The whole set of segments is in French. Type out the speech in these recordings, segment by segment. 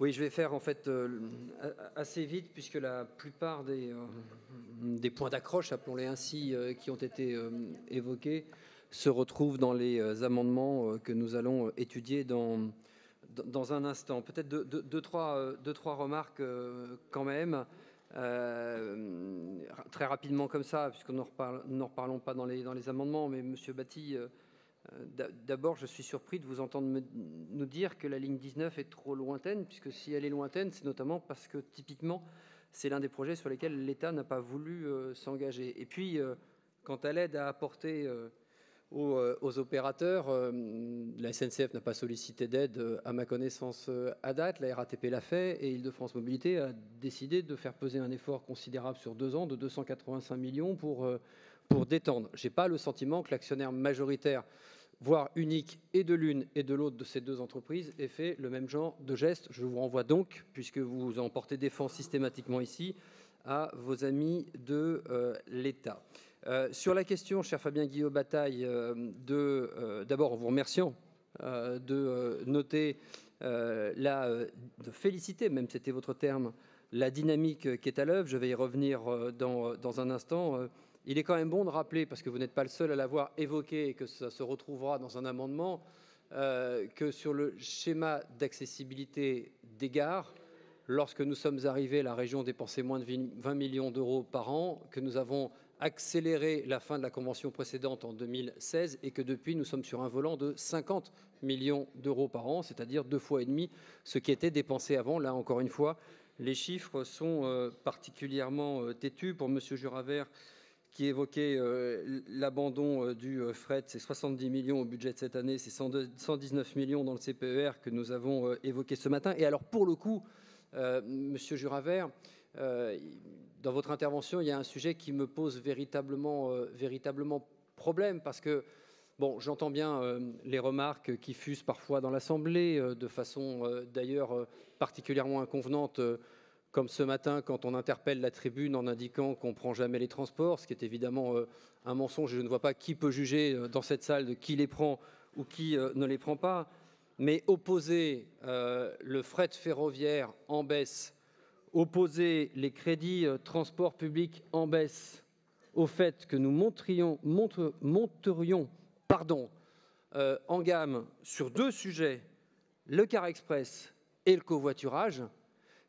Oui, je vais faire en fait assez vite puisque la plupart des points d'accroche, appelons-les ainsi, qui ont été évoqués, se retrouvent dans les amendements que nous allons étudier dans un instant. Peut-être deux, trois remarques quand même, très rapidement comme ça, puisque nous n'en reparlons pas dans les amendements, mais Monsieur Batti, d'abord, je suis surpris de vous entendre nous dire que la ligne 19 est trop lointaine, puisque si elle est lointaine, c'est notamment parce que typiquement, c'est l'un des projets sur lesquels l'État n'a pas voulu s'engager. Et puis, quant à l'aide à apporter aux opérateurs, la SNCF n'a pas sollicité d'aide, à ma connaissance, à date. La RATP l'a fait et Île-de-France Mobilité a décidé de faire peser un effort considérable sur 2 ans de 285 millions pour détendre. Je n'ai pas le sentiment que l'actionnaire majoritaire, voire unique, et de l'une et de l'autre de ces deux entreprises ait fait le même genre de geste. Je vous renvoie donc, puisque vous en portez défense systématiquement ici, à vos amis de l'État. Sur la question, cher Fabien Guillot-Bataille, d'abord en vous remerciant de noter, de féliciter, même c'était votre terme, la dynamique qui est à l'œuvre. Je vais y revenir dans un instant. Il est quand même bon de rappeler, parce que vous n'êtes pas le seul à l'avoir évoqué et que ça se retrouvera dans un amendement, que sur le schéma d'accessibilité des gares, lorsque nous sommes arrivés, la région dépensait moins de 20 millions d'euros par an, que nous avons accéléré la fin de la convention précédente en 2016 et que depuis, nous sommes sur un volant de 50 millions d'euros par an, c'est-à-dire 2,5 fois ce qui était dépensé avant. Là, encore une fois, les chiffres sont particulièrement têtus. Pour M. Juravert, qui évoquait l'abandon du fret, c'est 70 millions au budget de cette année, c'est 119 millions dans le CPER que nous avons évoqué ce matin. Et alors, pour le coup, Monsieur Juravert, dans votre intervention, il y a un sujet qui me pose véritablement problème, parce que, bon, j'entends bien les remarques qui fusent parfois dans l'Assemblée, de façon d'ailleurs particulièrement inconvenante, comme ce matin quand on interpelle la tribune en indiquant qu'on ne prend jamais les transports, ce qui est évidemment un mensonge. Je ne vois pas qui peut juger dans cette salle de qui les prend ou qui ne les prend pas. Mais opposer le fret ferroviaire en baisse, opposer les crédits transport public en baisse au fait que nous monterions en gamme sur 2 sujets, le car express et le covoiturage,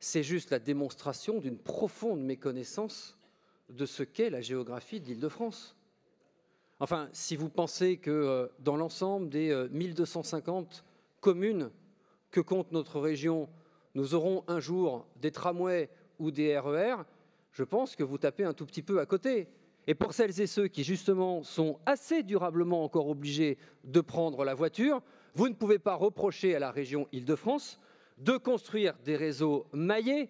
c'est juste la démonstration d'une profonde méconnaissance de ce qu'est la géographie de l'Île-de-France. Enfin, si vous pensez que dans l'ensemble des 1250 communes que compte notre région, nous aurons un jour des tramways ou des RER, je pense que vous tapez un tout petit peu à côté. Et pour celles et ceux qui, justement, sont assez durablement encore obligés de prendre la voiture, vous ne pouvez pas reprocher à la région Île-de-France de construire des réseaux maillés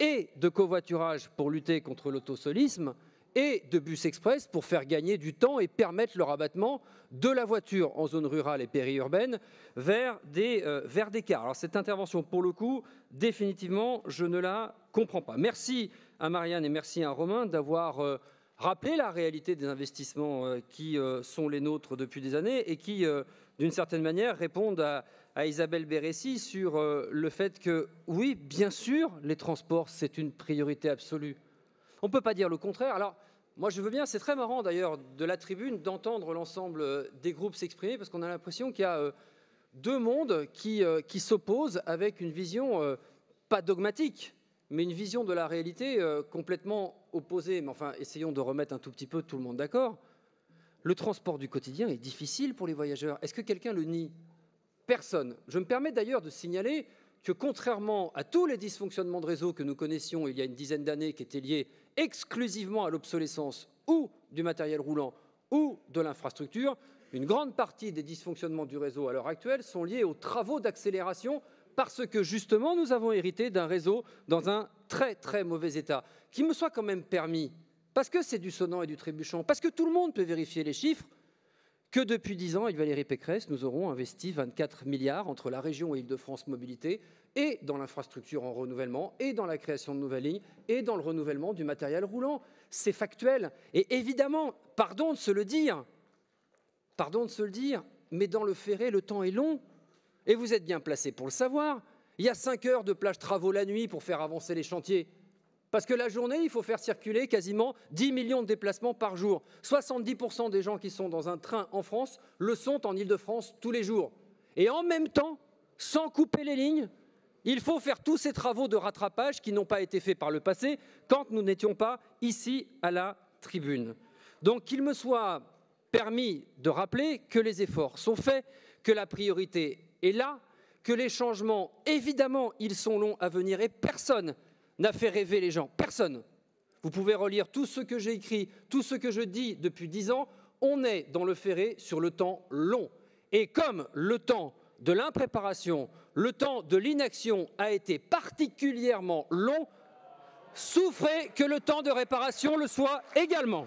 et de covoiturage pour lutter contre l'autosolisme et de bus express pour faire gagner du temps et permettre le rabattement de la voiture en zone rurale et périurbaine vers des cars. Alors cette intervention, pour le coup, définitivement, je ne la comprends pas. Merci à Marianne et merci à Romain d'avoir rappelé la réalité des investissements qui sont les nôtres depuis des années et qui, d'une certaine manière, répondent à Isabelle Bérécy sur le fait que, oui, bien sûr, les transports, c'est une priorité absolue. On ne peut pas dire le contraire. Alors, moi, je veux bien, c'est très marrant d'ailleurs, de la tribune, d'entendre l'ensemble des groupes s'exprimer, parce qu'on a l'impression qu'il y a 2 mondes qui s'opposent avec une vision pas dogmatique, mais une vision de la réalité complètement opposée. Mais enfin, essayons de remettre un tout petit peu tout le monde d'accord. Le transport du quotidien est difficile pour les voyageurs. Est-ce que quelqu'un le nie? Personne. Je me permets d'ailleurs de signaler que, contrairement à tous les dysfonctionnements de réseau que nous connaissions il y a une dizaine d'années, qui étaient liés exclusivement à l'obsolescence ou du matériel roulant ou de l'infrastructure, une grande partie des dysfonctionnements du réseau à l'heure actuelle sont liés aux travaux d'accélération, parce que justement nous avons hérité d'un réseau dans un très très mauvais état. Qu'il me soit quand même permis, parce que c'est du sonnant et du trébuchant, parce que tout le monde peut vérifier les chiffres, que depuis 10 ans, avec Valérie Pécresse, nous aurons investi 24 milliards entre la région et Île-de-France Mobilité, et dans l'infrastructure en renouvellement, et dans la création de nouvelles lignes, et dans le renouvellement du matériel roulant. C'est factuel. Et évidemment, pardon de se le dire, mais dans le ferré, le temps est long. Et vous êtes bien placé pour le savoir. Il y a 5 heures de plage travaux la nuit pour faire avancer les chantiers. Parce que la journée, il faut faire circuler quasiment 10 millions de déplacements par jour. 70% des gens qui sont dans un train en France le sont en Île-de-France tous les jours. Et en même temps, sans couper les lignes, il faut faire tous ces travaux de rattrapage qui n'ont pas été faits par le passé quand nous n'étions pas ici à la tribune. Donc qu'il me soit permis de rappeler que les efforts sont faits, que la priorité est là, que les changements, évidemment, ils sont longs à venir et personne n'a fait rêver les gens. Personne. Vous pouvez relire tout ce que j'ai écrit, tout ce que je dis depuis 10 ans. On est dans le ferré sur le temps long. Et comme le temps de l'impréparation, le temps de l'inaction a été particulièrement long, souffrez que le temps de réparation le soit également.